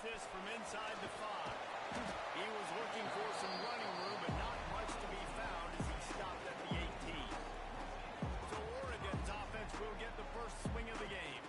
this from inside the 5. He was looking for some running room, but not much to be found as he stopped at the 18. So Oregon's offense will get the first swing of the game.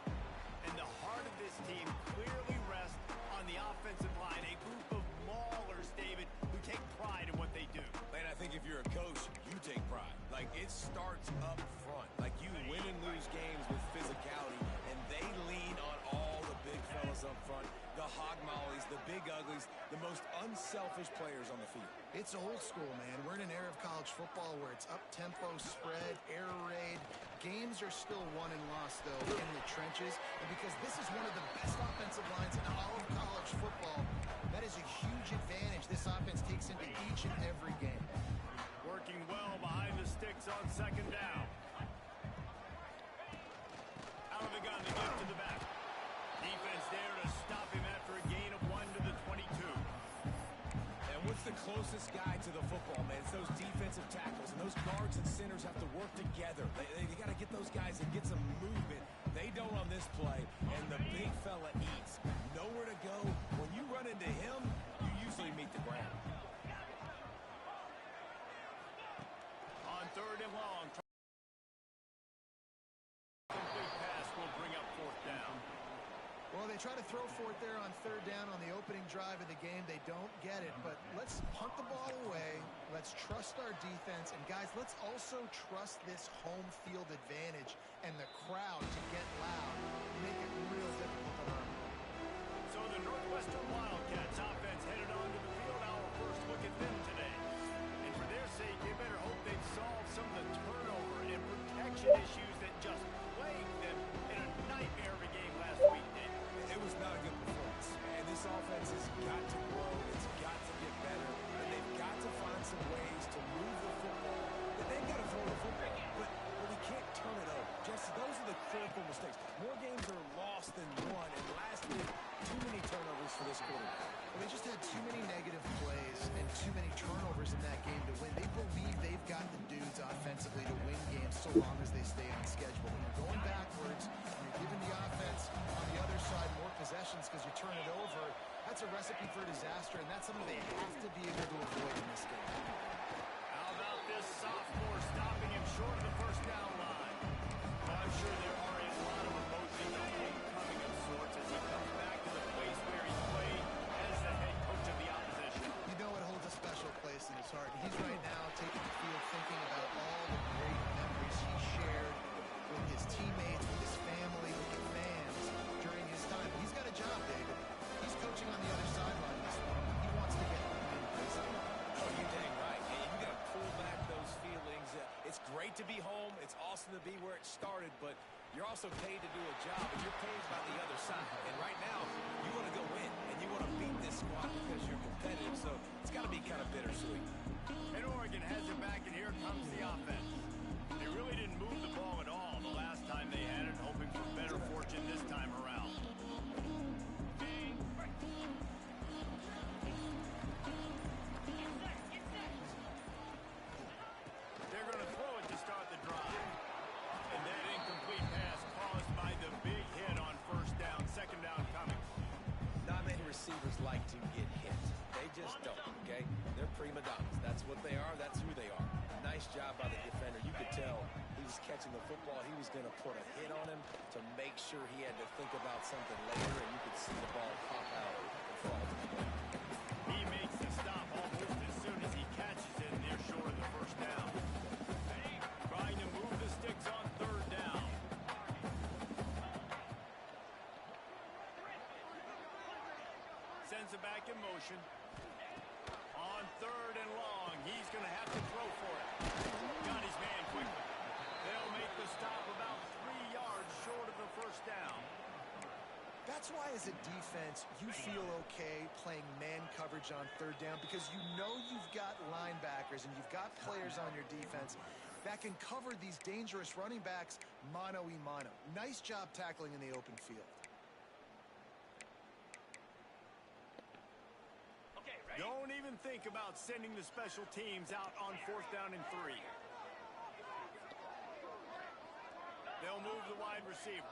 And the heart of this team clearly rests on the offensive line, a group of maulers, David, who take pride in what they do. And I think if you're a coach, you take pride. Like, it starts up front. Like, you win and lose games with physicality, and they lean on all the big fellas up front, the hog mollies, the big uglies, the most unselfish players on the field. It's old school, man. We're in an era of college football where it's up-tempo, spread, air raid. Games are still won and lost, though, in the trenches. And because this is one of the best offensive lines in all of college football, that is a huge advantage this offense takes into each and every game. Working well behind the sticks on second down. Out of the gun, they give to the back. Defense there to stop him after a gain of 1 to the 22. And what's the closest guy to the football, man? It's those defensive tackles, and those guards and centers have to work together. They got to get those guys and get some movement. They don't on this play, and the big fella eats. Nowhere to go. When you run into him, you usually meet the ground. On third and long. Complete pass will bring up fourth down. Well, they try to throw for it there on third down on the opening drive of the game. They don't get it, but let's punt the ball away. Let's trust our defense. And, guys, let's also trust this home field advantage and the crowd to get loud and make it real difficult to run. So the Northwestern Wildcats offense headed onto the field. Our first look at them today. And for their sake, you better hope they've solved some of the turnover and protection issues that just plagued them in a nightmare of a game last week, Dave. It was not a good performance. And this offense has got to grow. It's got to get better. And they've got to find some ways to move the football. And they've got to throw the football. But we can't turn it over. Just those are the critical mistakes. More games are lost than won. And last week, too many turnovers for this quarterback. Well, they just had too many negative plays and too many turnovers in that game to win. They believe they've got the dudes offensively to win games so long as they stay on schedule. When you're going backwards, and you're giving the offense on the other side more possessions because you turn it over, that's a recipe for disaster, and that's something they have to be able to avoid in this game. How about this sophomore stopping him short of the first down line? Well, I'm sure there are a lot of emotions, a homecoming of sorts as he comes back to the place where he played as the head coach of the opposition. You know it holds a special place in his heart. He's right now taking the field thinking about all the great memories he shared with his teammates, with his family, with the fans during his time. He's got a job, David. He's coaching on the other sideline this morning. He wants to get the win for his team. Oh, you're dang right. And you got to pull back those feelings. It's great to be home. It's awesome to be where it started, but you're also paid to do a job, and you're paid by the other side. And right now, you want to go win, and you want to beat this squad because you're competitive, so it's got to be kind of bittersweet. And Oregon has it back, and here comes the offense. They really didn't move the ball at all the last time they had it, hoping for better fortune this time around. They're going to throw it to start the drive. And that incomplete pass caused by the big hit on first down, second down coming. Not many receivers like to get hit. They just don't, okay? They're prima donnas. That's what they are. That's who they are. Nice job by the defender. You could tell he was catching the football. He was going to put a hit on him to make sure he had to think about something later, and you could see the ball pop out and fall to the ground. He makes the stop almost as soon as he catches it near short of the first down. Trying to move the sticks on third down. Sends it back in motion. On third and long, he's going to have to throw for it. Got his man quickly. They'll make the stop about 3 yards short of the first down. That's why, as a defense, you feel okay playing man coverage on third down because you know you've got linebackers and you've got players on your defense that can cover these dangerous running backs mano-a-mano. Nice job tackling in the open field. Don't even think about sending the special teams out on fourth down and 3. They'll move the wide receiver.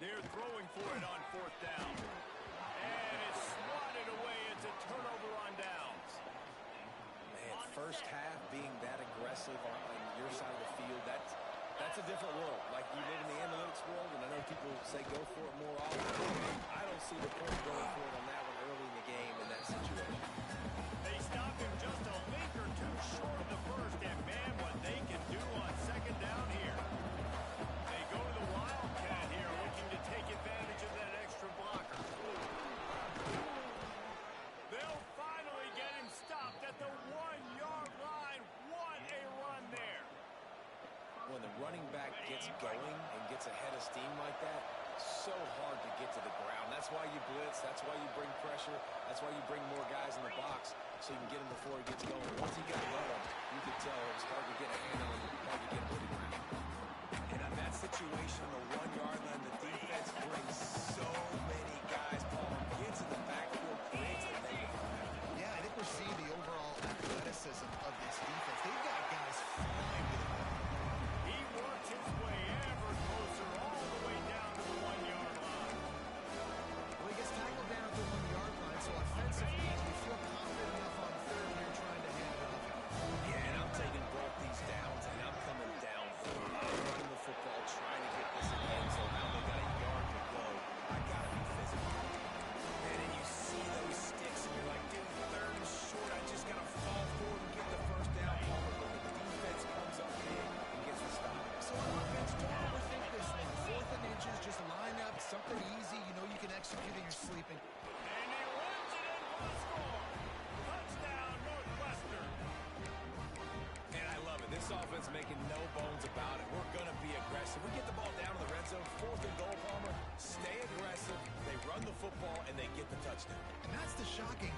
They're throwing for it on fourth down. And it's swatted away. It's a turnover on downs. Man, first half being that aggressive on your side of the field, that's a different world. Like, you live in the analytics world, and I know people say go for it more often. I don't see the point going for it on that one early in the game in that situation. They stopped him just a link or two short of the first, and man, what they can do on second down here. They go to the Wildcat here, looking to take advantage of that extra blocker. They'll finally get him stopped at the 1-yard line. What a run there. When the running back gets going and gets ahead of steam like that, so hard to get to the ground. That's why you blitz. That's why you bring pressure. That's why you bring more guys in the box so you can get him before he gets going. Once he got going, you could tell it was hard to get a hand on him, hard to get him to the ground. And on that situation, on the 1-yard line, the defense brings so many guys. Paul gets in the backfield, creates a negative. Yeah, I think we're seeing the overall athleticism of this defense. They've got guys flying to the ball. He works his way ever closer all the way down to the 1-yard line. Well, he gets tackled down at the 1-yard line, so offensively, do you feel confident enough on third here trying to hand it off? Yeah, and I'm taking both these downs, and I'm coming down. I'm running the football, trying to get this in the end zone. Now they got a yard to go. I got to be physical. And then you see those sticks, and you're like, dude, third and short. I just got to fall forward and get the first down. But the defense comes up big and gets the stop. So on offense, don't overthink this one. Fourth and inches, just line up, something easy. You know you can execute and you're sleeping. And he runs it in for the score. Touchdown, Northwestern. And I love it. This offense making no bones about it. We're going to be aggressive. We get the ball down to the red zone, fourth and goal, Palmer. Stay aggressive. They run the football, and they get the touchdown. And that's the shocking.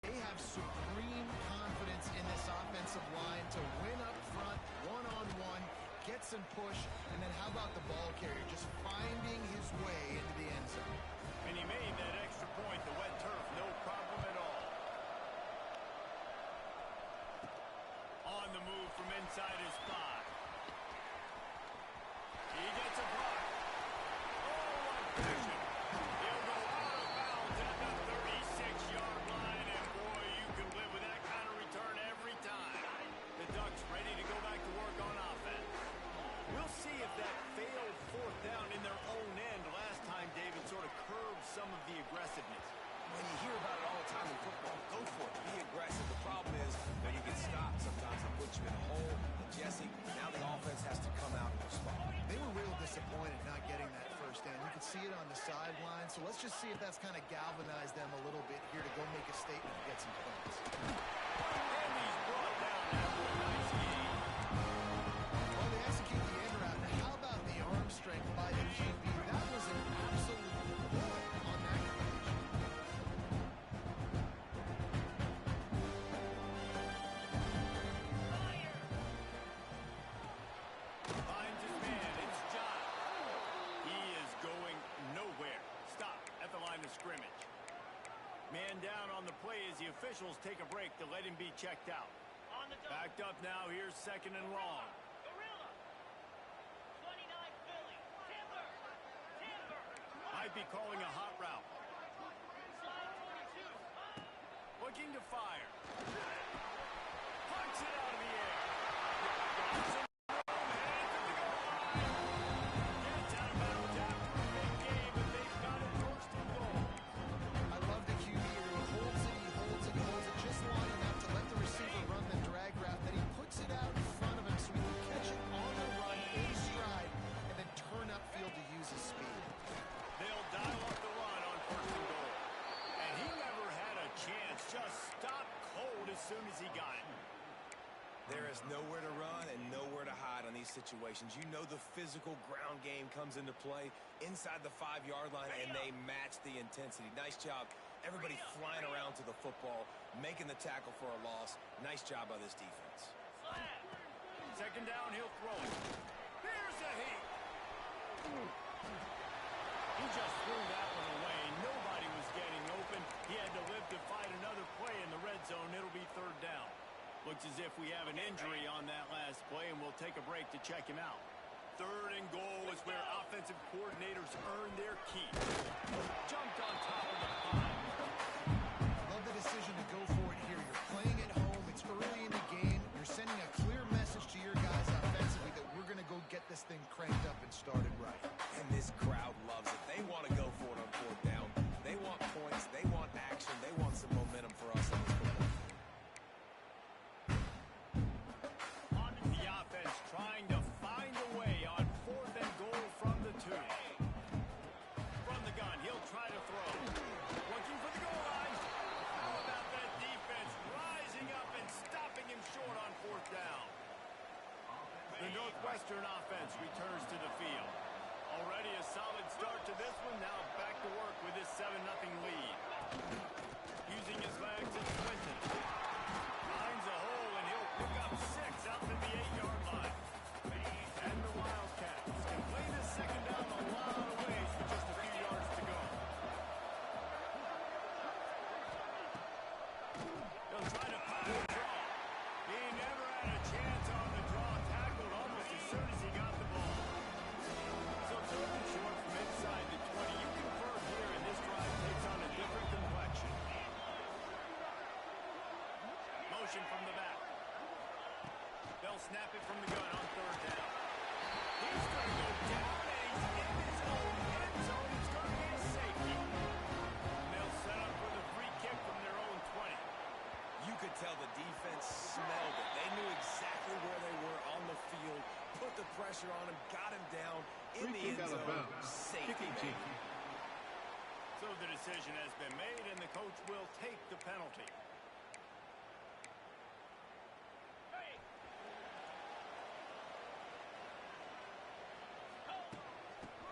They have supreme confidence in this offensive line to win up front, one-on-one, get some push, and then how about the ball carrier just finding his way into the end zone. And he made that extra point, the wet turf, no problem at all. On the move from inside his 5. He gets a block. Oh, what vision. He'll go out of bounds at the 36-yard line, and boy, you can live with that kind of return every time. The Ducks ready to go back to work on offense. We'll see if that failed fourth down in their own end last time, David, sort of curbed some of the aggressiveness. When you hear about it all the time in football, go for it. Be aggressive. The problem is when you get stopped, sometimes it puts you in a hole. And Jesse, now the offense has to come out and respond. They were real disappointed not getting that first down. You could see it on the sideline, so let's just see if that's kind of galvanized them a little bit here to go make a statement and get some points. And he's brought down after a nice game. Well, they execute the end route. Now, how about the arm strength by the QB? That was an absolute bullet on that completion. Finds his man. It's John. He is going nowhere. Stop at the line of scrimmage. Man down on the play as the officials take a break to let him be checked out. Backed up now. Here's second and long. Might be calling a hot route. Looking to fire. Punts it out of the air. Got some room headed to the goal line. Gets out of bounds after a big game, but they've got it first and goal. I love the QB here. He holds it, he holds it, he holds it just long enough to let the receiver run the drag route. Then he puts it out in front of him so he can catch it on the run in stride and then turn upfield to use his speed. They'll dial up the run on first and goal. And he never had a chance. Just stopped cold as soon as he got it. There is nowhere to run and nowhere to hide on these situations. You know the physical ground game comes into play inside the 5-yard line, and they match the intensity. Nice job. Everybody flying around to the football, making the tackle for a loss. Nice job by this defense. Second down, he'll throw it. Here's a heat. He just threw that one away. Nobody was getting open. He had to live to fight another play in the red zone. It'll be third down. Looks as if we have an injury on that last play, and we'll take a break to check him out. Third and goal is where players earn their keep. Jumped on top of the pile. Love the decision to go for it here. You're playing at home. It's early in the game. You're sending a clear message to your guys offensively that we're going to go get this thing cranked up and started right. And this crowd loves it. They want to go for it on fourth down. They want points. They want action. They want some momentum for us on this football. On to the offense, trying to find a way on 4th and goal from the 2. From the gun, he'll try to throw. Looking for the goal line. How about that defense rising up and stopping him short on 4th down? The Northwestern offense returns to the field. Already a solid start to this one. Now back to work with this 7-0 lead. Using his legs, it's Clinton. Finds a hole, and he'll pick up 6 out to the 8-yard line. And the Wildcats can play this second down a lot of ways with just a few yards to go. They'll try to pop the draw. He never had a chance on the draw. Tackled almost as soon as he got the ball. So third and short from inside the 20. You confirm here, and this drive takes on a different complexion. Motion from the back. They'll snap it from the gun on 3rd down. He's going to go down, and he's in his own end zone. It's going to be a safety. And they'll set up with a free kick from their own 20. You could tell the defense smelled it. They knew exactly where they were on the field, put the pressure on him, got him down in the end zone. Safety. So the decision has been made, and the coach will take the penalty.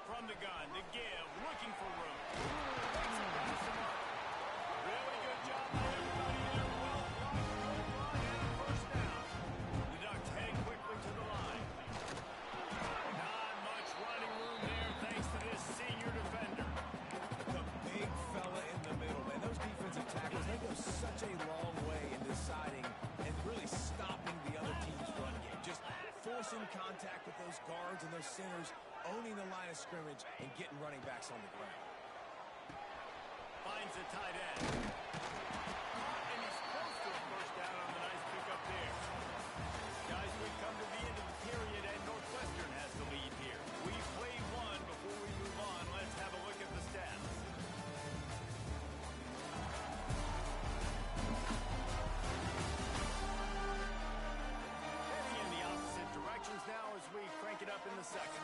From the gun, the give, looking for room. Takes it past the mark. Really good job by everybody there. Well blocked, good run, and a first down. The Ducks head quickly to the line. Not much running room there thanks to this senior defender. The big fella in the middle, man. Those defensive tackles, they go such a long way in deciding and really stopping the other team's run game. Just forcing contact with those guards and those centers, owning the line of scrimmage, and getting running backs on the ground. Finds a tight end. And he's close to a first down on the nice pickup there. Guys, we've come to the end of the period, and Northwestern has the lead here. We played one. Before we move on, let's have a look at the stats. Heading in the opposite directions now as we crank it up in the second.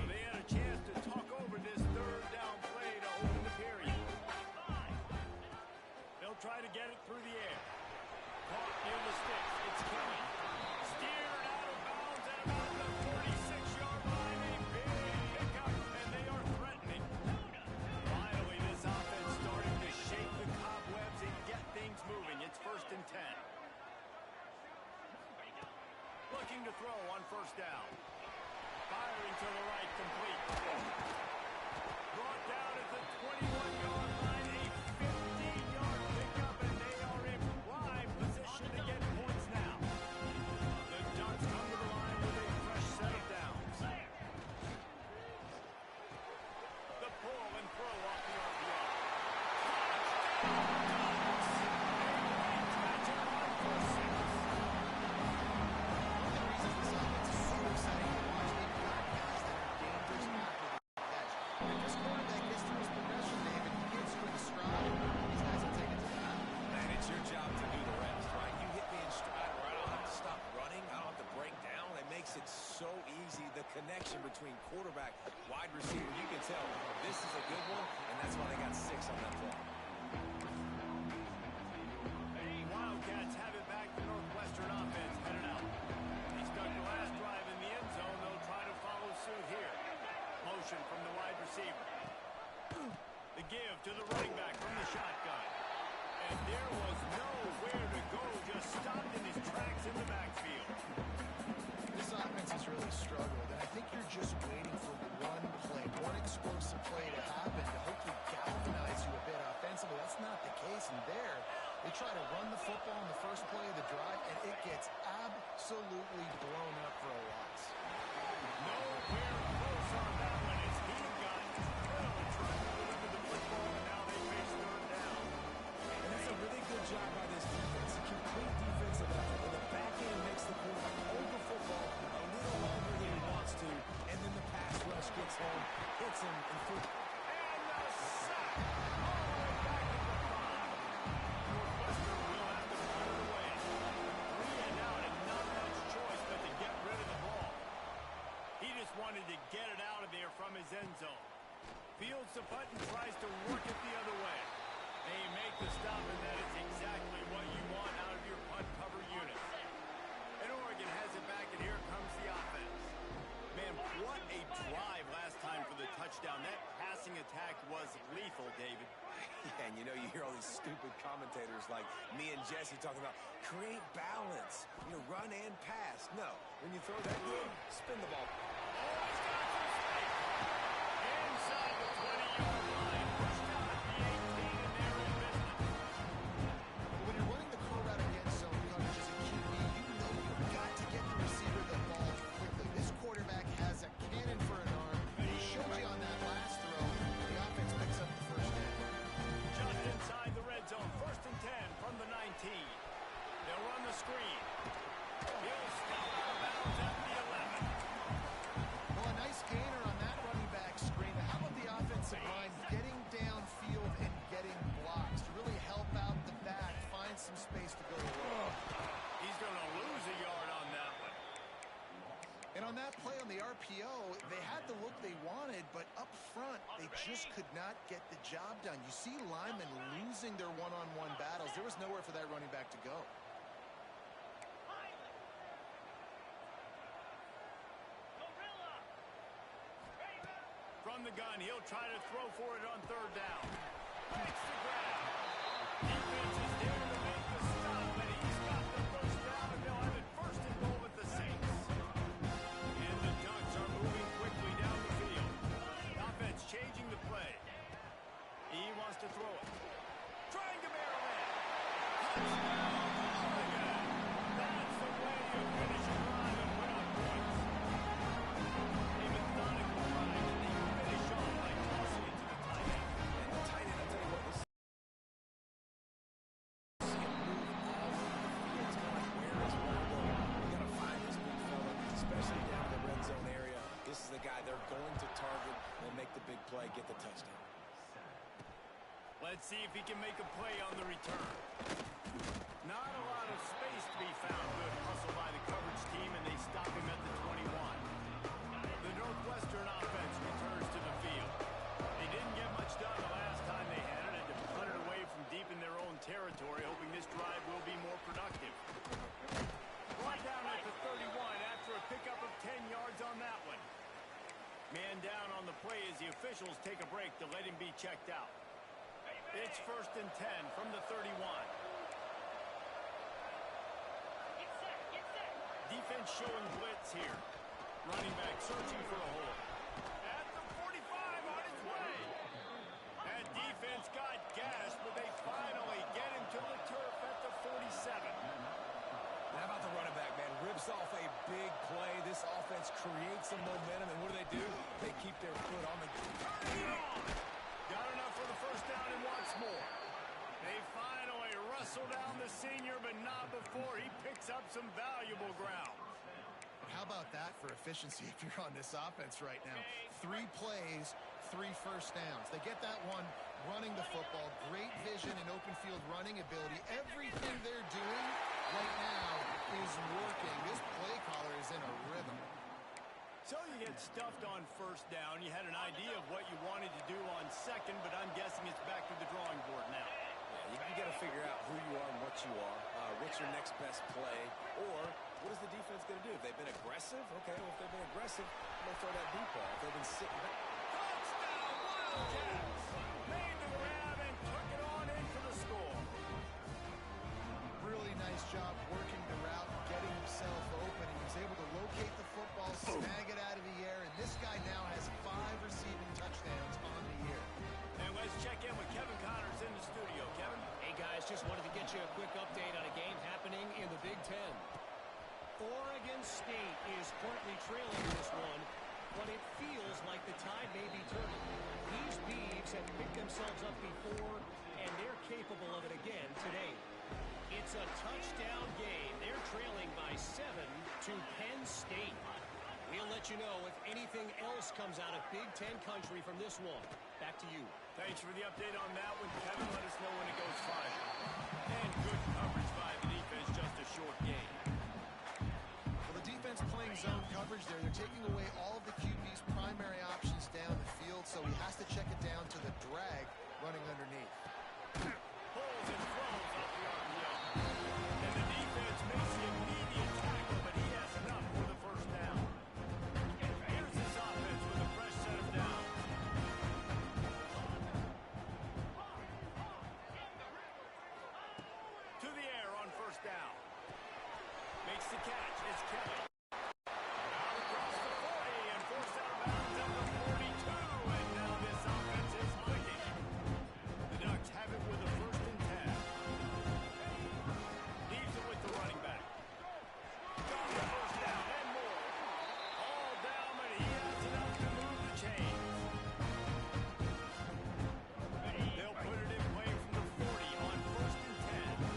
They had a chance to talk over this 3rd down play to open the period. They'll try to get it through the air. Caught near the sticks. It's Kelly. Steered out of bounds at about the 46-yard line. A big pickup, and they are threatening. Finally, this offense starting to shake the cobwebs and get things moving. It's 1st and 10. Looking to throw on 1st down. Firing to the right, complete. Brought down at the 21-yard line. A 15-yard pickup, and they are in prime position to get points now. The Ducks come to the line with a fresh set of downs. The pull and throw off the RBC. So easy, the connection between quarterback, wide receiver, you can tell this is a good one, and that's why they got 6 on that play. Wildcats have it back. The Northwestern offense headed out. They stuck the last drive in the end zone. They'll try to follow suit here. Motion from the wide receiver. The give to the running back from the shotgun. And there was nowhere to go. Just stopped in his tracks in the backfield. This offense has really struggled, and I think you're just waiting for one play, one explosive play to happen to hopefully galvanize you a bit offensively. That's not the case, and there They try to run the football in the first play of the drive, and it gets absolutely blown up for a loss. Nowhere close on that one as he got drilled trying to deliver the football, and now they face third down. And that's a really good job by this defense. A complete defensive effort. And the back end makes the quarterback hold the football a little longer than he wants to, and then the pass rush gets home, hits him, and And the sack all the way back at the 5. Northwestern will have to put it away. 3 and out and not much choice but to get rid of the ball. He just wanted to get it out of there from his end zone. Fields the punt and tries to work it the other way. They make the stop, and that is exactly what you want out of your punt cover unit. And Oregon has it back, and here comes the offense. Man, what a drive last time for the touchdown. That passing attack was lethal, David. Yeah, and you know, you hear all these stupid commentators like me and Jesse talking about create balance, run and pass. No, when you throw that good, spin the ball. Oh, he's got some space. Inside the 20-yard line. First down at the 18, and they're in business. When you're running the curl route against zone coverage as a QB, you know you've got to get the receiver the ball quickly. This quarterback has a cannon for an arm. He showed you on that last throw. The offense picks up the first down. Just inside the red zone. First and 10 from the 19. They'll run the screen. He'll stop out of bounds at the 11. Well, a nice gainer on that running back screen. But how about the offensive line getting downfield and getting blocks to really help out the back, find some space to go away. He's going to lose a yard on that one. And on that play on the RPO, they had the look they wanted, but up front, they just could not get the job done. You see linemen losing their one-on-one battles. There was nowhere for that running back to go. From the gun, he'll try to throw for it on third down. Makes the grab. Defense is there to make the stop, and he's got the first down, and they'll have it first and goal with the Saints. And the Ducks are moving quickly down the field. The offense changing the play. He wants to throw it. Trying to barrel in. Touchdown, Oregon. That's the way you finish a drive and put up points. A methodical drive, and they finish off by tossing it to the tight end. And the tight end, I'll tell you what, this see him move all over the field. It's kind of like, where is Rondo? You got to find this big fella, especially down in the red zone area. This is the guy they're going to target and make the big play, get the touchdown. Let's see if he can make a play on the return. Not a lot of space to be found. Good hustle by the coverage team, and they stop him at the 21. The Northwestern offense returns to the field. They didn't get much done the last time they had it, and to punt it away from deep in their own territory, hoping this drive will be more productive. Brought down at the 31 after a pickup of 10 yards on that one. Man down on the play as the officials take a break to let him be checked out. It's first and 10 from the 31. Defense showing blitz here. Running back searching for a hole. At the 45 on his way. That defense got gashed, but they finally get him to the turf at the 47. How about the running back, man? Rips off a big play. This offense creates some momentum, and what do? They keep their foot on the... Turning on! Got enough for the first down and wants more. They finally wrestle down the senior, but not before he picks up some valuable ground. How about that for efficiency if you're on this offense right now? 3 plays, 3 first downs. They get that one running the football. Great vision and open field running ability. Everything they're doing right now is working. This play caller is in a rhythm. So you get stuffed on first down. You had an idea of what you wanted to do on second, but I'm guessing it's back to the drawing board now. Yeah, you got to figure out who you are and what you are. What's your next best play? Or what is the defense going to do? If they've been aggressive, okay, well, if they've been aggressive, they'll throw that deep ball. If they've been sitting back. Touchdown, Wildcats! Made the grab and took it on in for the score. Really nice job working the route, getting himself open. He was able to locate the football, snag it out of the air, and this guy now has 5 receiving touchdowns on the year. And let's check in with Kevin Connors in the studio. Kevin? Hey, guys, just wanted to get get you a quick update on a game happening in the Big Ten. Oregon State is currently trailing this one, but it feels like the tide may be turning. These Beavs have picked themselves up before, and they're capable of it again today. It's a touchdown game. They're trailing by 7 to Penn State. We'll let you know if anything else comes out of Big Ten country from this one. Back to you. Thanks for the update on that one, Kevin. Let us know when it goes final. And good coverage by the defense, just a short game. Well, the defense playing zone coverage there. They're taking away all of the QB's primary options down the field, so he has to check it down to the drag running underneath. Pulls and throws off the RPO. And the defense makes the immediate tackle, but he has enough for the first down. Here's this offense with a fresh set of downs. To the air on first down. Makes the catch. It's Kelly. Out across the 40 and forced out of bounds at the 42. And now this offense is clicking. The Ducks have it with a 1st and 10. Leaves it with the running back. Got the first down and more. All down, but he has enough to move the chains. They'll put it in play from the 40 on 1st and 10.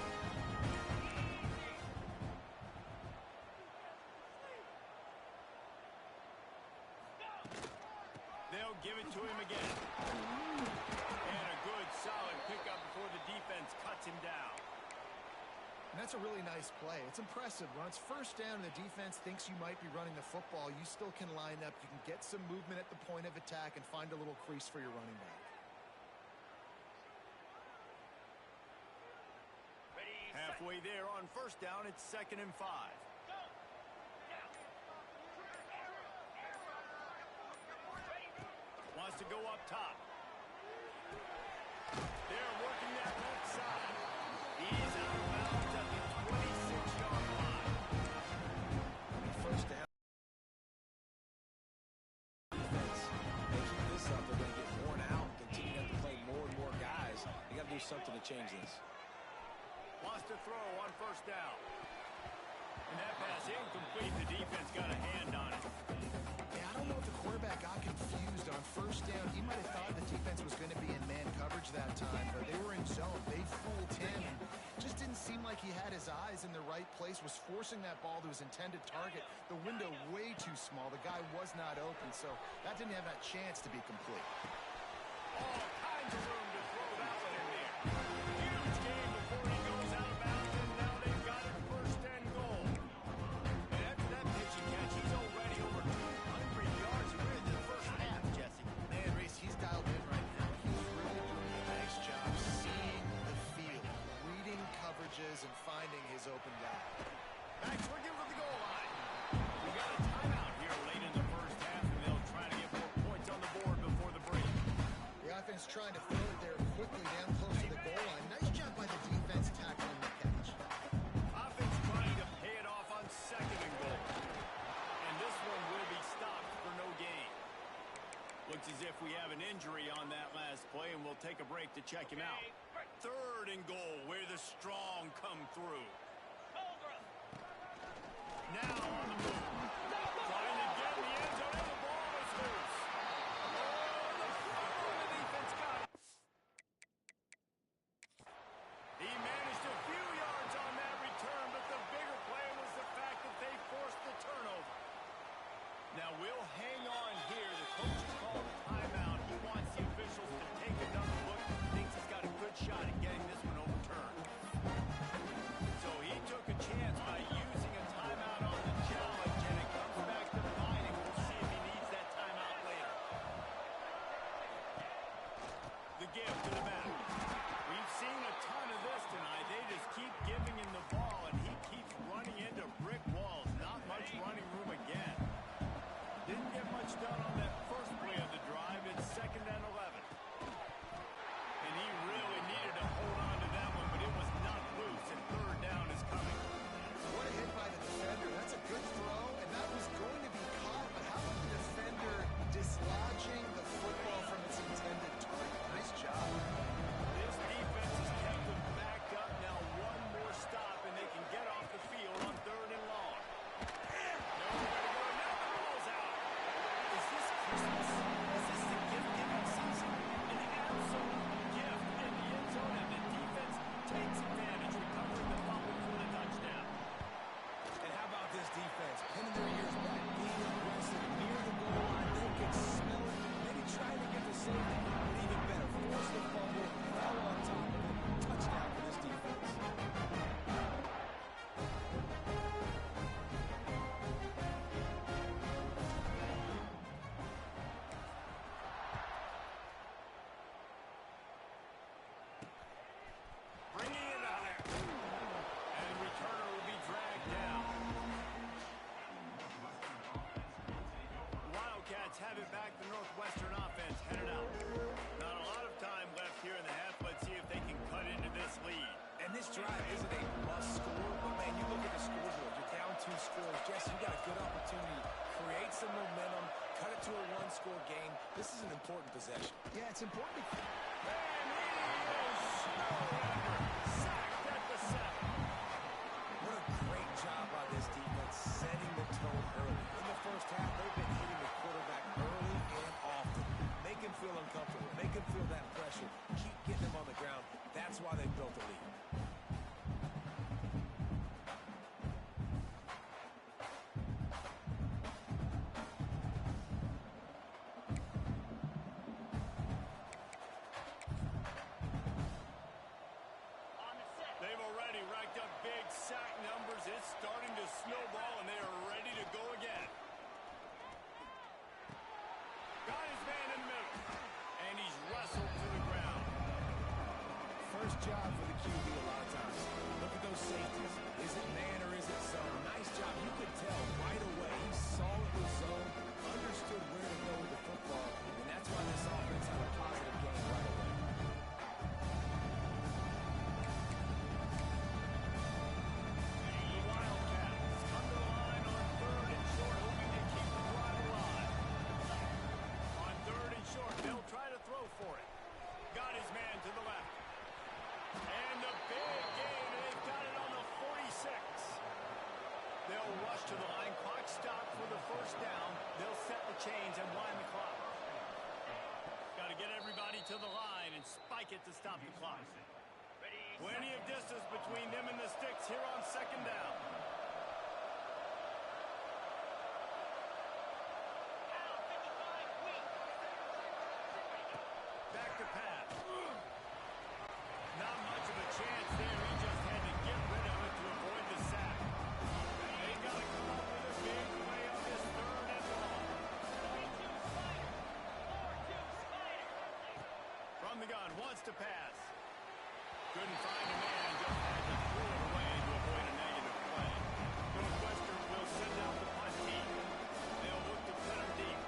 They'll give it to him again. And a good, solid pickup before the defense cuts him down. And that's a really nice play. It's impressive. When it's first down and the defense thinks you might be running the football, you still can line up. You can get some movement at the point of attack and find a little crease for your running back. Halfway there on first down, it's 2nd and 5. Wants to go up top. They're working that left side. He's out of bounds at the 26-yard line. First down. Defense. They keep this up, they're going to get worn out, continue to have to play more and more guys. They got to do something to change this. Wants to throw on first down. And that pass incomplete. The defense got a hand on it. Yeah, I don't know if the quarterback got confused on first down. He might have thought the defense was going to be in man coverage that time, but they were in zone. They fooled him. Just didn't seem like he had his eyes in the right place, was forcing that ball to his intended target. The window way too small. The guy was not open, so that didn't have that chance to be complete. All kinds of room to throw that one in there. Huge game before he goes out of bounds, and now they've got it 1st and goal. And after that pitch and catch, he's already over 200 yards in the first half, Jesse. Man, Reese, he's dialed in right now. He's really doing a nice job seeing the field, reading coverages, and finding his open guy. Max, we're good with the goal line. We got a timeout here late in the first half, and they'll try to get more points on the board before the break. The offense trying to throw it there quickly down close to the goal line. Nice job by the defense tackling the catch. Offense trying to pay it off on 2nd and goal. And this one will be stopped for no gain. Looks as if we have an injury on that last play, and we'll take a break to check him out. 3rd and goal, where the strong come through. Now on the move. Trying to get in the end zone, and the ball is loose. Oh, the defense got it. He managed a few yards on that return, but the bigger play was the fact that they forced the turnover. Now we'll hang on here. The coach has called a timeout. He wants the officials to take another look. Thinks he's got a good shot at getting this one overturned. So he took a chance by using a timeout on the challenge. bringing it out there. And the returner will be dragged down. Wildcats have it back. The Northwestern offense headed out. Not a lot of time left here in the half. Let's see if they can cut into this lead. And this drive isn't a must score, but man, you look at the scoreboard. You're down 2 scores. Jesse, you got a good opportunity to create some momentum, cut it to a 1-score game. This is an important possession. Yeah, it's important. And he is snowed under. Sacked at the 7. What a great job by this defense setting the tone early. In the first half, they've been hitting the quarterback early and often. Make him feel uncomfortable. Make him feel that pressure. Keep getting him on the ground. That's why they built the lead. They've already racked up big sack numbers. It's starting to snowball, and they are ready to go again. Got his man in the middle, and he's wrestled to the ground. First job for the QB a lot of times. Look at those safeties. Is it man or is it zone? Nice job. You could tell right away. He saw it was zone, understood where to go with the football, and that's why this offense had a positive game right away. The Wildcats come to the line on 3rd and short, hoping to keep the drive alive. On 3rd and short, they'll try to throw for it. Got his man to the left. And the big gain, and they've got it on the 46. They'll rush to the line. Clock stopped for the first down. They'll set the chains and wind the clock. Got to get everybody to the line and spike it to stop the clock. Plenty of distance between them and the sticks here on 2nd down. Back to pass. Not much of a chance there. He just had to get rid of it to avoid the sack. They got to come up with a big play on this 3rd and long. From the gun, wants to pass. Couldn't find a man, just had to throw it away to avoid a negative play. Northwestern will send out the punt team. They'll look to put him deep.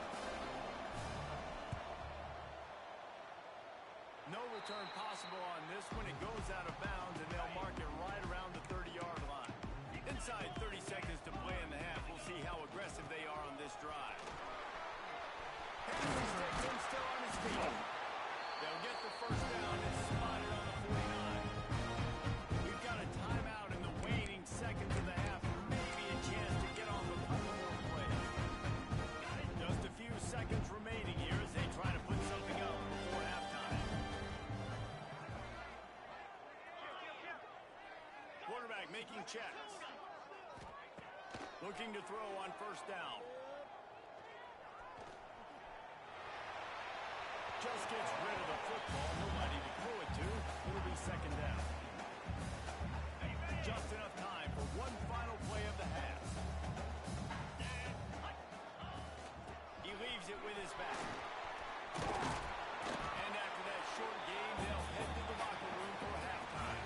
No return possible on this one. It goes out of bounds, and they'll mark it right around the 30-yard line. Inside 30 seconds to play in the half. We'll see how aggressive they are on this drive. Henry Stickson still on his feet. They'll get the first down and spot it on the 49. We've got a timeout in the waning seconds of the half. Maybe a chance to get on the couple more plays. Just a few seconds remaining here as they try to put something up before halftime. Quarterback making checks. Looking to throw on first down. Just gets rid of the football. Nobody to throw it to. It'll be 2nd down. Just enough time for one final play of the half. He leaves it with his back. And after that short game, they'll head to the locker room for halftime.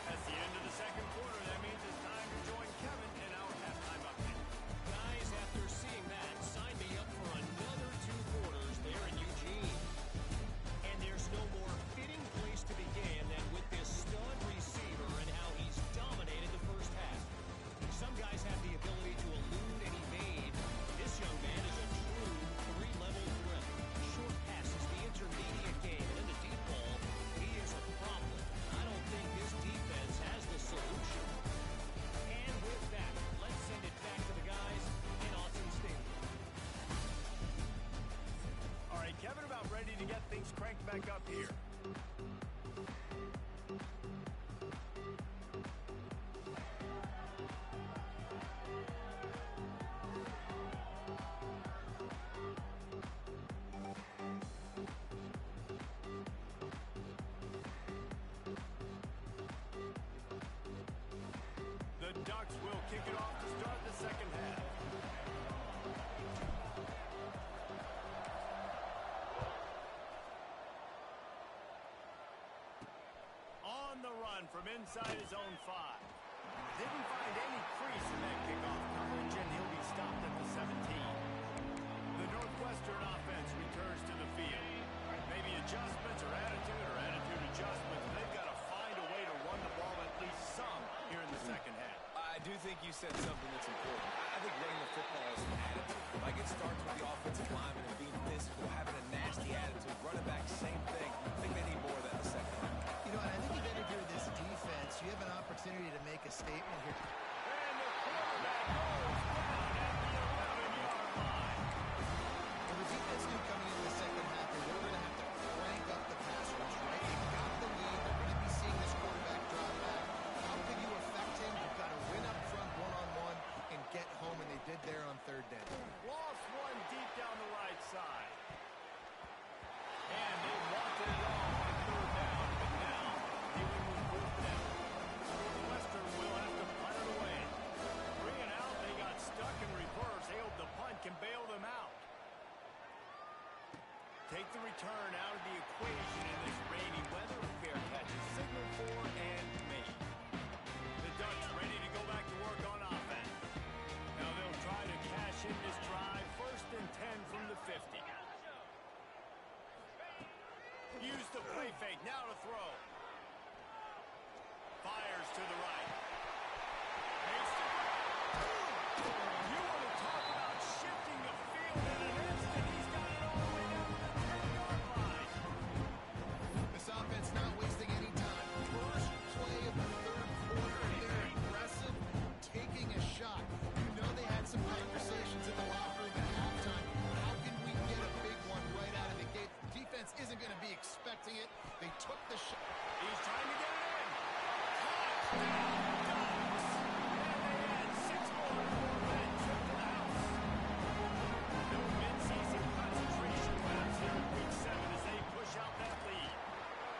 That's the end of the 2nd quarter. That means it's time to join Kevin in our halftime update. Guys, after seeing that, sign me up for another 2 quarters there in Eugene. And there's no more fitting place to begin than with this stud receiver and how he's dominated the first half. Some guys have the ability to elude and evade. This young man is a true 3-level threat. Short passes, the intermediate game, and in the deep ball, he is a problem. I don't think this defense has the solution. And with that, let's send it back to the guys in Austin Stadium. All right, Kevin, about ready to get things cranked back up here. The Ducks will kick it off to start the 2nd half. inside his own 5. Didn't find any crease in that kickoff coverage, and he'll be stopped at the 17. The Northwestern offense returns to the field. Maybe adjustments or attitude adjustments. They've got to find a way to run the ball at least some here in the second half. I do think you said something that's important. I think running the football is an attitude. Like, it starts with the offensive lineman and being physical, having a nasty attitude. Running back, same thing. I think they need more of that in the second half. You know, and I think you got to do this defense. You have an opportunity to make a statement here. And the quarterback goes down at the 11-yard line. Well, the defense knew coming into the second half that they were going to have to crank up the pass rush, right? They got the lead. They're going to be seeing this quarterback drop back. How can you affect him? You've got to win up front one-on-one and get home, and they did there on third down. Lost one deep down the right side. And they wanted it all on third down, but now dealing with fourth down. Northwestern will have to punt it away. 3 and out, they got stuck in reverse. They hope the punt can bail them out. Take the return out of the equation in this rainy weather. Fair catch is signaled for and made. The Ducks ready to go back to work on offense. Now they'll try to cash in this drive. 1st and 10 from the 50. Use the play fake. Now to throw. Fires to the right. You want to talk about shifting the field in an instant. He's got it all the way down to the 10-yard line. This offense not wasting any time. First play of the third quarter, and they're aggressive, taking a shot. You know they had some conversations in the locker room at halftime. How can we get a big one right out of the gate? The defense isn't going to be expecting it. They took the shot. He's trying to get it in. Touchdown, Ducks. And they add 6 more men to the house. No mid-season concentration laps here in week 7 as they push out that lead.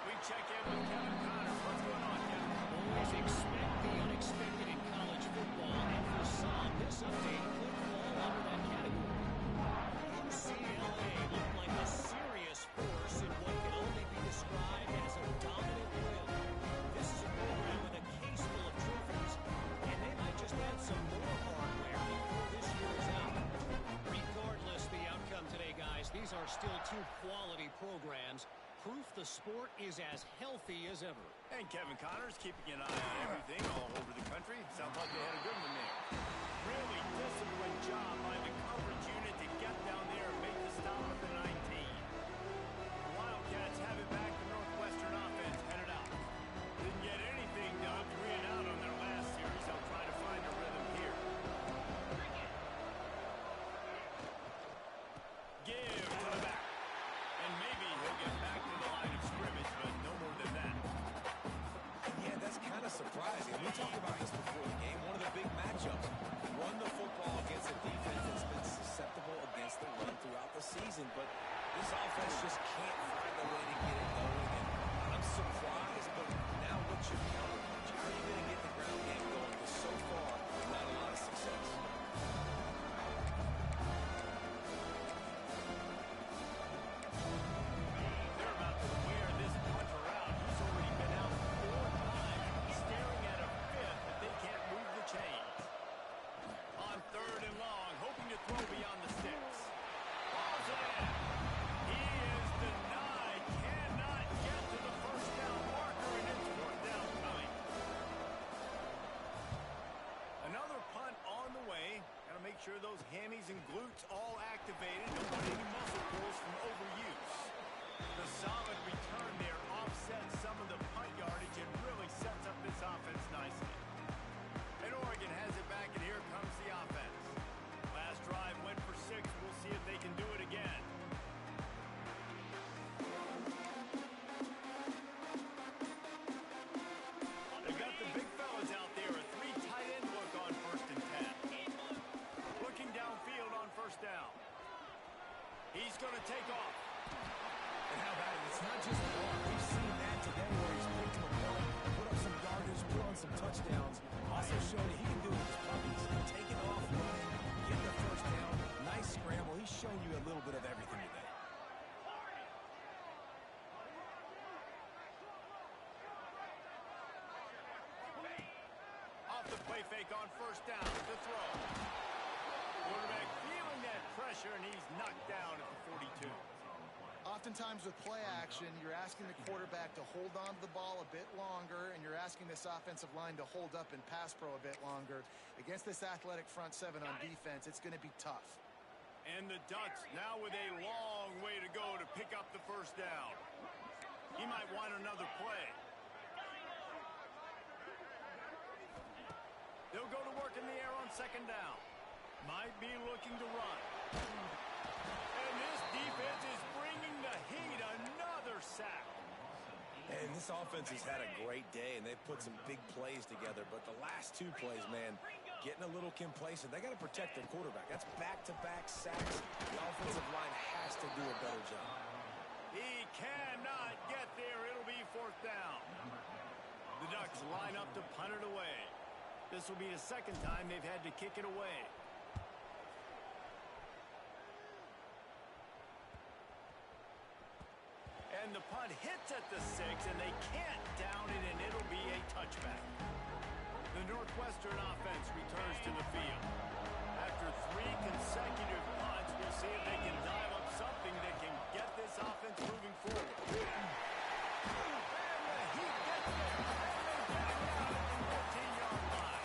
We check in with Kevin Connors. What's going on, Kevin? Always expect the unexpected in college football, and for some, this update could fall under that category. UCLA looked like a serious force in what can only be described as a dominant will. This is a program with a case full of trophies, and they might just add some more hardware before this year is out. Regardless the outcome today, guys, these are still 2 quality programs. Proof the sport is as healthy as ever. And Kevin Connors keeping an eye on everything all over the country. Sounds like they had a good one there. Really disciplined job by the coverage unit to get down there and make the stop at the 19. The Wildcats have it back. The Northwestern offense headed out. Didn't get anything done 3 and out on their last series. They'll try to find a rhythm here. Give to the back. And maybe he'll get back to the line of scrimmage, but no more than that. Yeah, that's kind of surprising. We talked about this before the game. One of the big matchups. Run the football against a defense that's been susceptible against the run throughout the season. But this offense just can't find a way to get it going. And I'm surprised, but now what's your counterpunch? How are you going to get the ground game going? Because so far, not a lot of success. They're about to wear this punter out. He's already been out 4 times, staring at a 5th, but they can't move the chains. On 3rd and long, hoping to throw beyond the sticks. Balls it in. He is denied. Cannot get to the 1st down marker, and it's 4th down coming. Another punt on the way. Got to make sure those hammies and glutes all activated. Don't want any muscle pulls from overuse. The solid return there offsets some of the punt yardage and really sets up this offense nicely. And Oregon has it back, and here comes the offense. Last drive went for 6. We'll see if they can do it again. They've got the big fellas out there. A 3 tight end look on 1st and 10. Looking downfield on 1st down. He's going to take off. And how about it? It's not just the arm. We've seen that today where he's picked him apart, put up some Play fake on first down to throw. Quarterback feeling that pressure, and he's knocked down at the 42. Oftentimes with play action, you're asking the quarterback to hold on to the ball a bit longer, and you're asking this offensive line to hold up in pass pro a bit longer. Against this athletic front seven on defense, it's going to be tough. And the Ducks now with a long way to go to pick up the first down. He might want another play. They'll go to work in the air on second down. Might be looking to run. And this defense is bringing the heat. Another sack. And this offense has had a great day, and they've put some big plays together. But the last two plays, man, getting a little complacent. They got to protect their quarterback. That's back-to-back sacks. The offensive line has to do a better job. He cannot get there. It'll be fourth down. The Ducks line up to punt it away. This will be the second time they've had to kick it away. And the punt hits at the 6, and they can't down it, and it'll be a touchback. The Northwestern offense returns to the field. After 3 consecutive punts, we'll see if they can dial up something that can get this offense moving forward. And the Heat gets it, and they back out at the 14-yard line.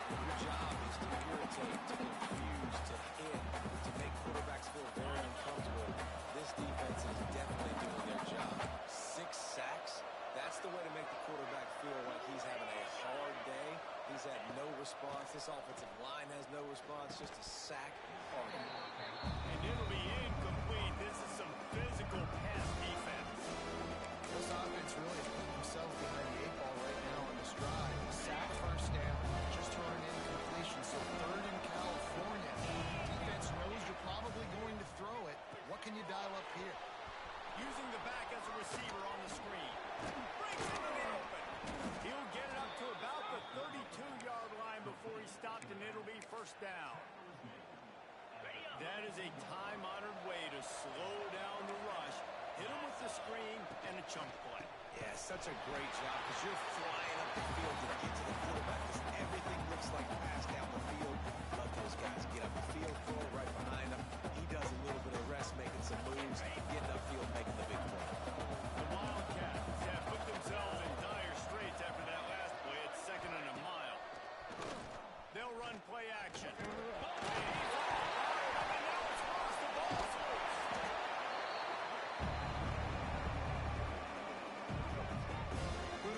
Your job is to irritate, to confuse, to hit, to make quarterbacks feel very uncomfortable. This defense is definitely doing their job. 6 sacks, that's the way to make the quarterback feel like he's having a hard day. He's had no response. This offensive line has no response, just a sack party. And it'll be incomplete. This is some physical pass defense. This offense really put themselves behind the 8 ball right now on this drive. Sack first down, just throwing in completion. So third in California. Defense knows you're probably going to throw it. What can you dial up here? Using the back as a receiver on the screen. Breaks into the open. He'll get it up to about the 32-yard line before he stopped, and it'll be first down. That is a time-honored way to slow down the rush, hit him with the screen, and a chunk play. Yeah, such a great job because you're flying up the field to get to the quarterback because everything looks like a pass down the field. Let those guys get up the field, throw it right behind him. He does a little bit of rest, making some moves, getting upfield, making the big play. The Wildcats have put themselves in dire straits after that last play. It's second and a mile. They'll run play action. Good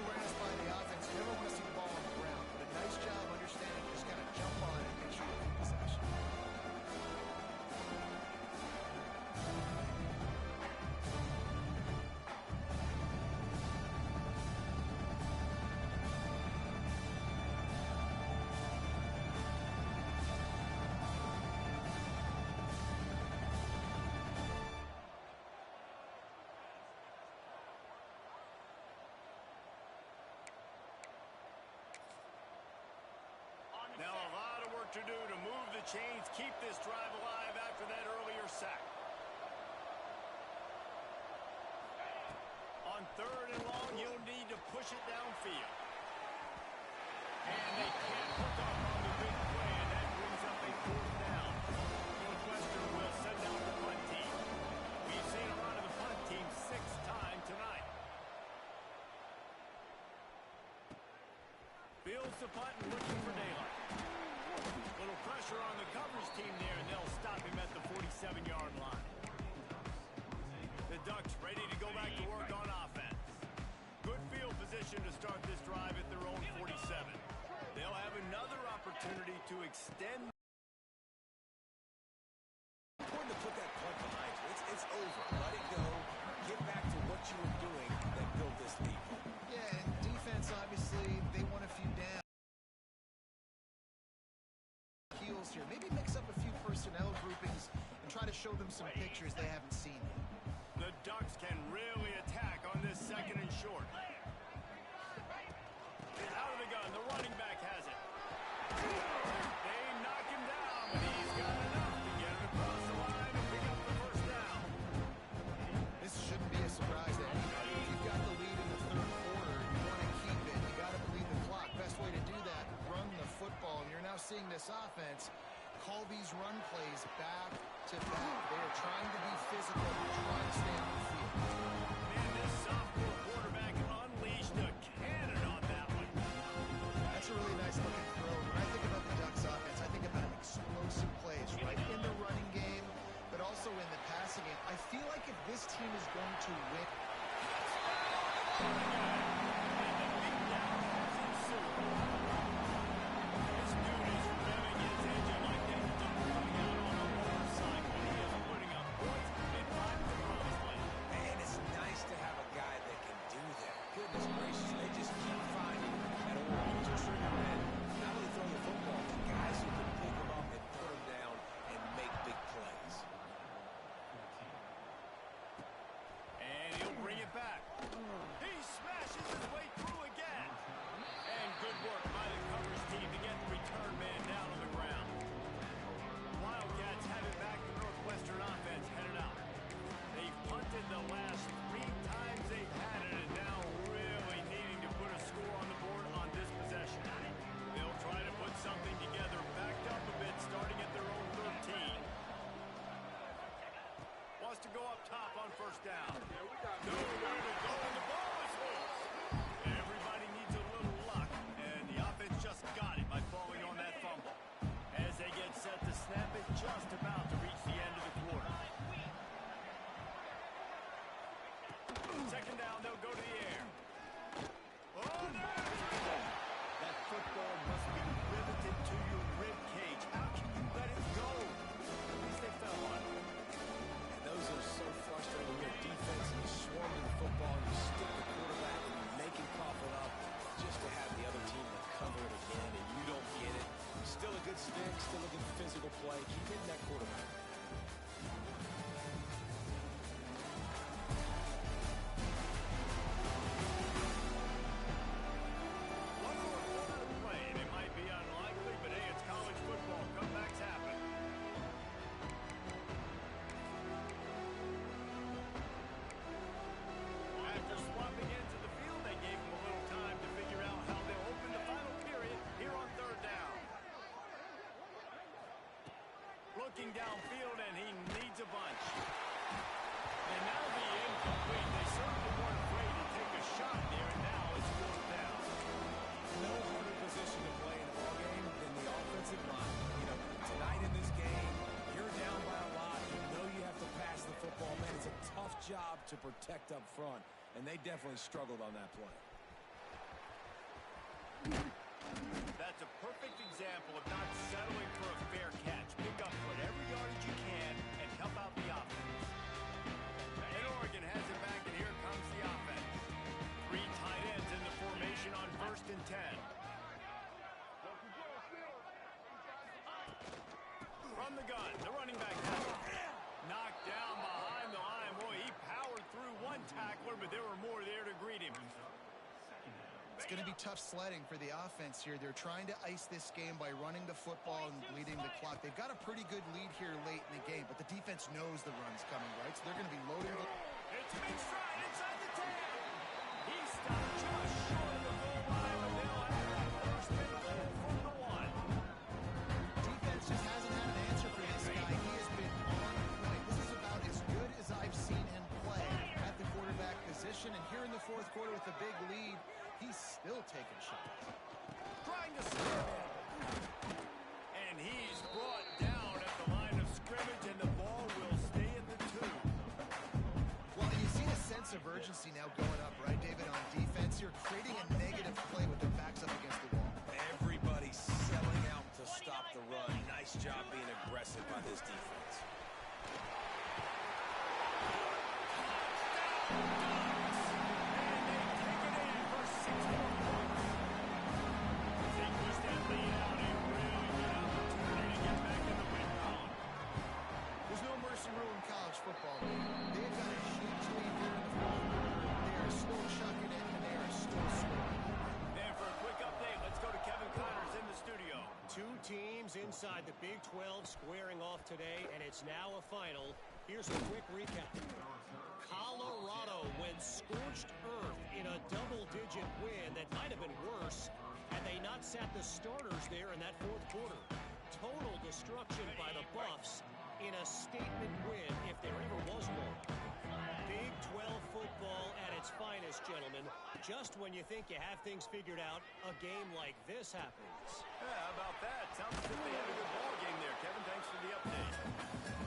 awareness by the offense. You never want to see the ball on the ground, but a nice job understanding you just got to jump on it and make sure you keep possession. Now a lot of work to do to move the chains, keep this drive alive after that earlier sack. On third and long, you'll need to push it downfield. And they can't hook up on the big play, and that brings up a fourth down. Northwestern will send out the punt team. We've seen a lot of the punt team 6 times tonight. Fields the punt and looking for daylight. Little pressure on the coverage team there, and they'll stop him at the 47-yard line. The Ducks ready to go back to work on offense. Good field position to start this drive at their own 47. They'll have another opportunity to extend. Important to put that punt behind you. It's over. Let it go. Get back to what you were doing that built this lead. Yeah, and defense, obviously, they want a few down. Heels here. Maybe mix up a few personnel groupings and try to show them some pictures they haven't seen yet. The Ducks can really attack on this second and short. Out of the gun, the running back has it. They knock him down, but he's got enough to get it across the line and pick up the first down. This shouldn't be a surprise to anybody. If you've got the lead in the third quarter, you want to keep it. You got to bleed the clock. Best way to do that, run this offense call these run plays back to back. They are trying to be physical, trying to stay on the field. Man, this sophomore quarterback unleashed a cannon on that one. That's a really nice looking throw. When I think about the Ducks offense, I think about explosive plays, right? In the running game, but also in the passing game. I feel like if this team is going to win... The last 3 times they've had it, and now really needing to put a score on the board on this possession. They'll try to put something together, backed up a bit, starting at their own 13. Wants to go up top on first down. Nowhere to go, and the ball is loose. Everybody needs a little luck, and the offense just got it by falling on that fumble. As they get set to snap it, just about to reach the end of the quarter. Second down, they'll go to the air. Oh, no! That football must be riveted to your rib cage. How can you let it go? At least they fell on it. And those are so frustrating. Your defense, and you swarm to the football, and you stick the quarterback, and you make him cough it up just to have the other team recover it again, and you don't get it. Still a good stick, still a good physical play. Keep hitting that quarterback. Looking downfield, and he needs a bunch. And now the incomplete. They certainly weren't afraid to take a shot there, and now it's 4th down. No harder position to play in a ball game than the offensive line. You know, tonight in this game, you're down by a lot. You know you have to pass the football. Man, it's a tough job to protect up front, and they definitely struggled on that play. That's a perfect example of not settling for a fair catch. Pick up whatever yardage you can and help out the offense. And Oregon has it back, and here comes the offense. 3 tight ends in the formation on 1st and 10. From the gun, the running back has it. Knocked down behind the line. Boy, he powered through one tackler, but there were more there to greet him. It's going to be tough sledding for the offense here. They're trying to ice this game by running the football and bleeding the clock. They've got a pretty good lead here late in the game, but the defense knows the run's coming, right? So they're going to be loading the... It's a big stride inside the 10. He stopped just short of the goal line, but they'll have that first and goal from the 1. Defense just hasn't had an answer for this guy. He has been on point. This is about as good as I've seen him play at the quarterback position. And here in the 4th quarter with a big lead, he's still taking shots. Trying to snap him. And he's brought down at the line of scrimmage, and the ball will stay at the 2. Well, you see a sense of urgency now going up, right, David, on defense. You're creating a negative play with their backs up against the wall. Everybody's selling out to stop the run. Nice job being aggressive by this defense. Football. They've got a huge lead here in the 4th quarter. They are still chucking it, and they are still scoring. And for a quick update, let's go to Kevin Connors in the studio. 2 teams inside the Big 12 squaring off today, and it's now a final. Here's a quick recap. Colorado went scorched earth in a double-digit win that might have been worse had they not sat the starters there in that 4th quarter. total destruction by the Buffs in a statement win, if there ever was one. Big 12 football at its finest, gentlemen. Just when you think you have things figured out, a game like this happens. Yeah, how about that? Sounds as if they had a good ball game there, Kevin. Thanks for the update.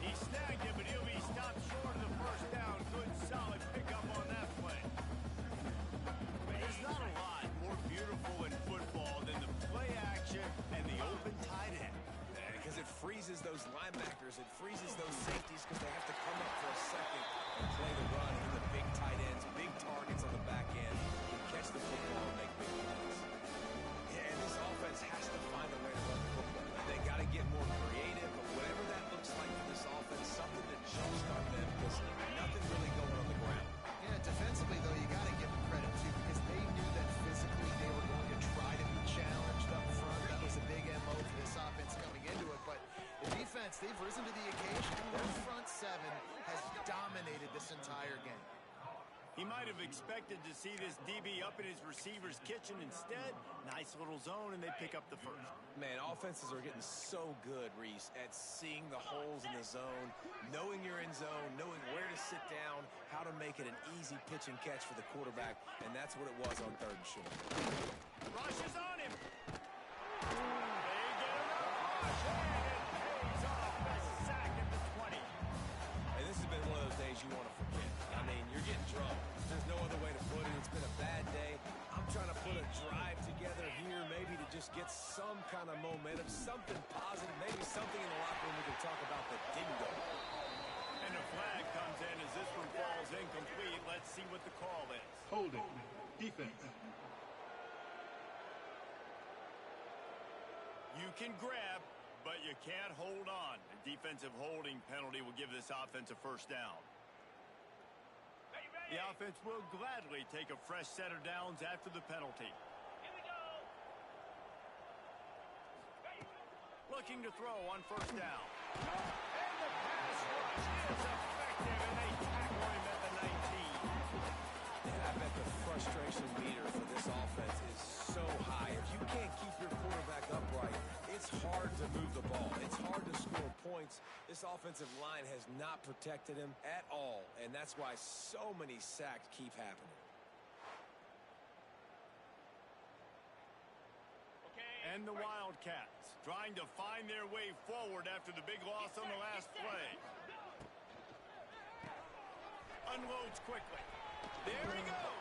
He snagged it, but he'll be stopped short of the first down. Good, solid pickup on that play. There's not a lot more beautiful in football than the play action and the open tight end. Because it freezes those linebackers. It freezes those safeties because they have to come up for a second and play the run. And the big tight ends, big targets on the back end, can catch the football and make big plays. Yeah, and this offense has to find a way to run the football. They got to get more creative, but whatever that looks like for this offense, something to jumpstart them because nothing really going on the ground. Yeah, defensively, though, you got to give them credit, too, because they knew that physically they were going to try to be challenged up front. That was a big MO for this offense coming into it. But the defense, they've risen to the occasion. Their front seven has dominated this entire game. He might have expected to see this DB up in his receiver's kitchen. Instead, nice little zone, and they pick up the first. Man, offenses are getting so good, Reese, at seeing the holes in the zone, knowing you're in zone, knowing where to sit down, how to make it an easy pitch and catch for the quarterback, and that's what it was on 3rd and short. Rush is on him. They get another rush, and it pays off the sack at the 20. And this has been one of those days you want to forget. I mean, you're getting drunk. There's no other way to put it. It's been a bad day. I'm trying to put a drive together here maybe to just get some kind of momentum, something positive, maybe something in the locker room we can talk about that didn't go. And a flag comes in as this one falls incomplete. Let's see what the call is. Holding. Defense. You can grab, but you can't hold on. A defensive holding penalty will give this offense a first down. The offense will gladly take a fresh set of downs after the penalty. Here we go. Looking to throw on first down. And the pass rush is effective, and they tackle him at the 19. And I bet the frustration meter for this offense is so high. If you can't keep your quarterback upright, it's hard to move the ball. It's hard to score points. This offensive line has not protected him at all, and that's why so many sacks keep happening. And the Wildcats trying to find their way forward after the big loss on the last play. Unloads quickly. There he goes.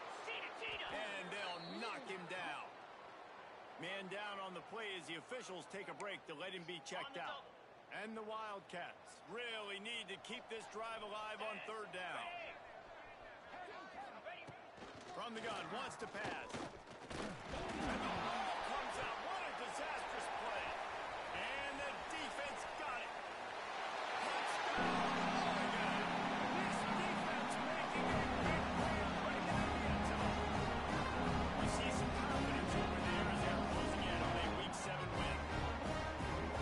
And they'll knock him down. Man down on the play as the officials take a break to let him be checked out. And the Wildcats really need to keep this drive alive on 3rd down. From the gun, wants to pass. And the ball comes out. What a disastrous play. And the defense got it. Touchdown, Oregon. This defense making a big play and putting it in the end zone. You see some confidence over there as they're closing in on a Week 7 win.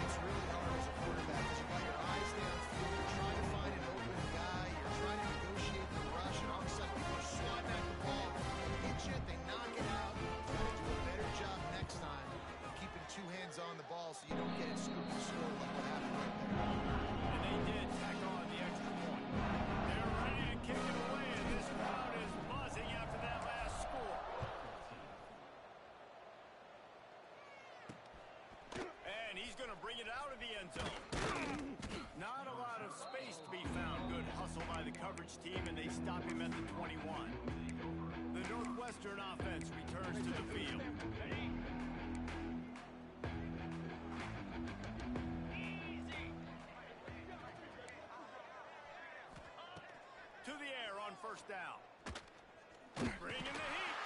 It's really hard as a quarterback because you've got your eyes downfield. You're trying to find an open guy. You're trying to negotiate the rush, and all of a sudden people are swatting at the ball. They hit you, they knock it out. You got to do a better job next time of keeping 2 hands on the ball so you don't get it scooped and scored like what happened right there. And they did tack on the extra point. They're ready to kick it away, and this crowd is buzzing after that last score. And he's going to bring it out of the end zone. Not a lot of space to be found. Good hustle by the coverage team, and they stop him at the 21. The Northwestern offense returns to the field. To the air on first down. Bringing the heat.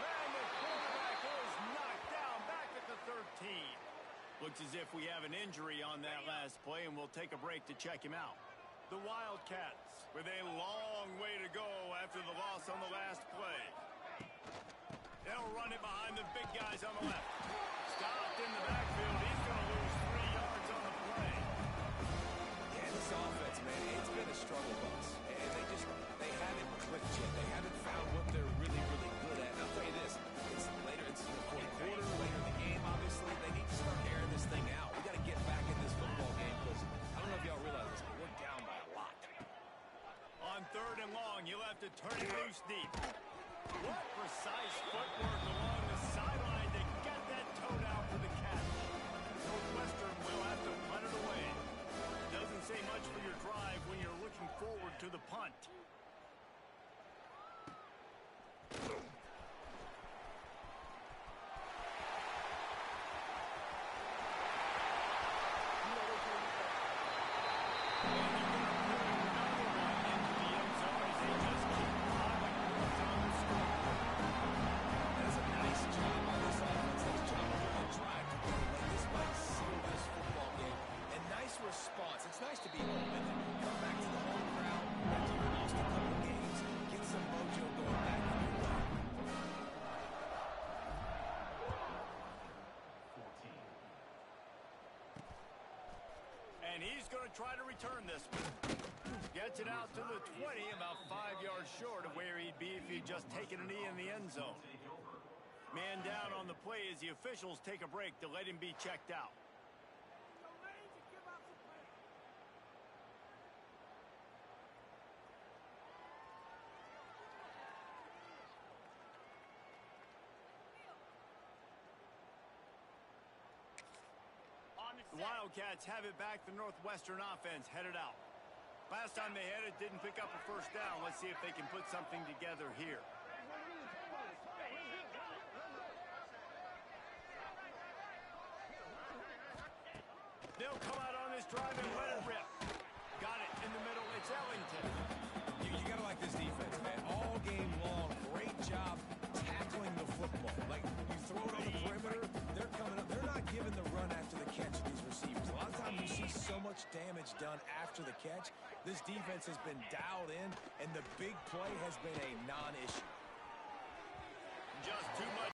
And the quarterback is knocked down back at the 13. Looks as if we have an injury on that last play, and we'll take a break to check him out. The Wildcats with a long way to go after the loss on the last play. They'll run it behind the big guys on the left. Stopped in the backfield. He's going to lose 3 yards on the play. Yeah, this offense, man, it's been a struggle bus. And they haven't clicked yet. They haven't found what they're really, really good at. And I'll tell you this, it's later, it's the 4th quarter, later in the game, obviously. They need to start airing this thing out. We got to get back in Turning loose deep. What precise footwork along the sideline to get that toe down for the catch. Northwestern will have to punt it away. Doesn't say much for your drive when you're looking forward to the punt. It's nice to be home and come back to the home crowd after you lost a couple of games, get some mojo going back in your way. 14. And he's going to try to return this one. Gets it out to the 20, about 5 yards short of where he'd be if he'd just taken a knee in the end zone. Man down on the play as the officials take a break to let him be checked out. The Wildcats have it back. The Northwestern offense headed out. Last time they had it, didn't pick up a first down. Let's see if they can put something together here. They'll come out on this drive and let it rip. Got it in the middle. It's Ellington. You got to like this defense, man. All game long, great job tackling the football. Like, you throw it on the perimeter, they're coming up. They're not giving the run after the catch, these receivers. A lot of times you see so much damage done after the catch. This defense has been dialed in, and the big play has been a non-issue. Just too much.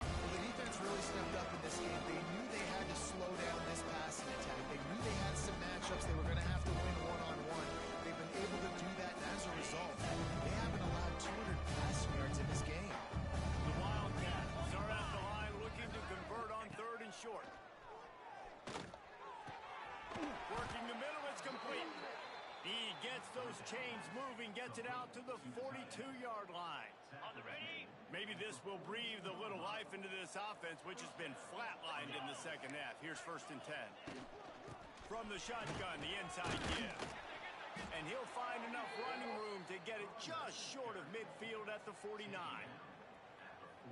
Well, the defense really stepped up in this game. They knew they had to slow down this passing attack. They knew they had some matchups they were going to have to win one-on-one. They've been able to do that, and as a result, they haven't allowed 200 passing yards in this game. The Wildcats are at the line looking to convert on 3rd and short. Working the middle, it's complete. He gets those chains moving, gets it out to the 42-yard line. On the ready. Maybe this will breathe a little life into this offense, which has been flatlined in the second half. Here's 1st and 10. From the shotgun, the inside give. And he'll find enough running room to get it just short of midfield at the 49.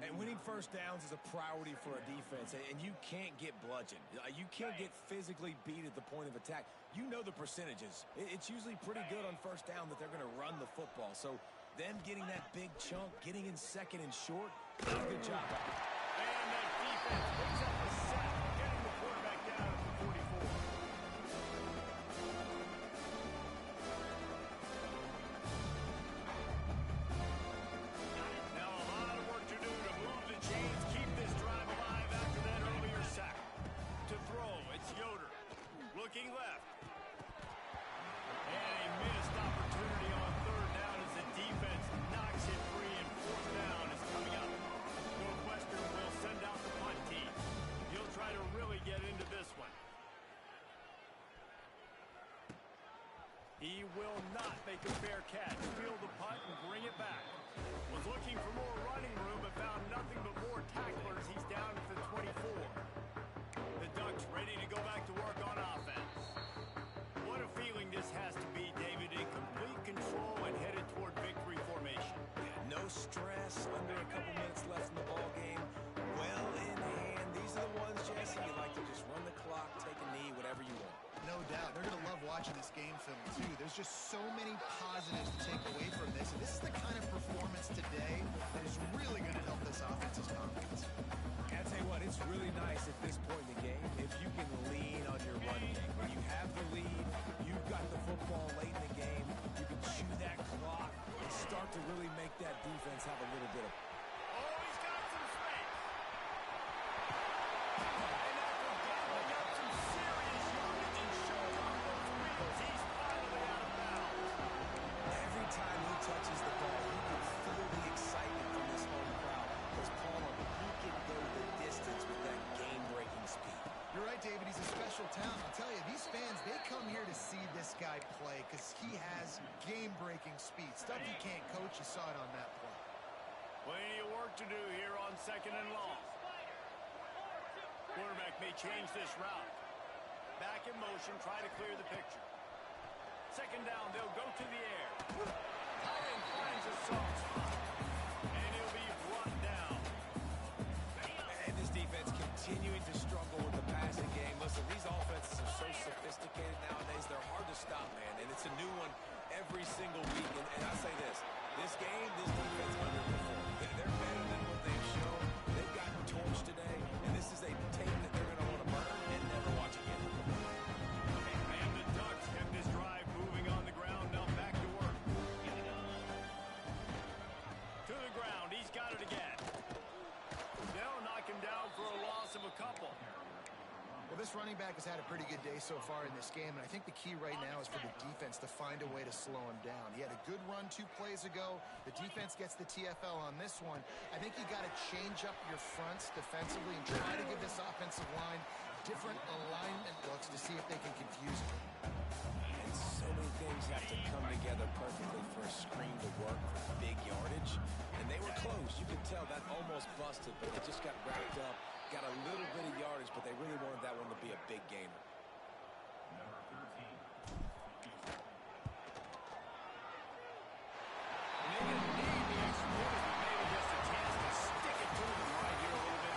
And winning first downs is a priority for a defense, and you can't get bludgeoned. You can't get physically beat at the point of attack. You know the percentages. It's usually pretty good on first down that they're going to run the football. So them getting that big chunk, getting in 2nd and short, did a good job. And that defense picks up a sack, getting the quarterback down at the 44. Now a lot of work to do to move the chains, keep this drive alive after that earlier sack. To throw, it's Yoder. Looking left. And a missed opportunity on 3rd down as the defense knocks it free, and 4th down is coming up. Northwestern will send out the punt team. He'll try to really get into this one. He will not make a fair catch. Field the punt and bring it back. Was looking for more running room, but found nothing but more tacklers. He's down at the 24. The Ducks ready to go back to work on offense. What a feeling this has to be, David, in complete control and headed toward victory formation. Yeah, no stress, under a couple minutes left in the ball game. Well in hand. These are the ones, Jesse, you like to just run the clock, take a knee, whatever you want. No doubt. They're going to love watching this game film, too. There's just so many positives to take away from this. And this is the kind of performance today that is really going to help this offense's confidence. I'll tell you what, it's really nice at this point in the game if you can lean on your run game. When you have the lead, you've got the football late in the game, you can chew that clock and start to really make that defense have a little bit of... Oh, he's got some space. And after gobbling up some serious yardage and showing off those wheels, he's finally out of bounds. Every time he touches the ball, you can feel the excitement from this home crowd. Because Palmer, he can go the distance with that game-breaking speed. You're right, David. He's a special talent. I'll tell you, these fans, they come here to see this guy play because he has game-breaking speed. Stuff you can't coach. You saw it on that play. Plenty of work to do here on 2nd and long. Quarterback may change this route. Back in motion, try to clear the picture. 2nd down, they'll go to the air. Allen finds a soft spot. And he'll be brought down. And this defense continuing to struggle with the passing game. Listen, these offenses are so sophisticated nowadays. They're hard to stop, man. And it's a new one every single week. And I say this game, this defense underperformed. They're better than what they've shown. They've gotten torched today. And this is a tape that they're going to want to burn and never watch again. And the Ducks kept this drive moving on the ground. Now back to work. To the ground. He's got it again. They'll knock him down for a loss of a couple. Well, this running back has had a pretty good day so far in this game, and I think the key right now is for the defense to find a way to slow him down. He had a good run 2 plays ago. The defense gets the TFL on this one. I think you got to change up your fronts defensively and try to give this offensive line different alignment looks to see if they can confuse him. And so many things have to come together perfectly for a screen to work for big yardage. And they were close. You could tell that almost busted, but they just got wrapped up, got a little bit of yardage, but they really wanted that one to be a big gainer.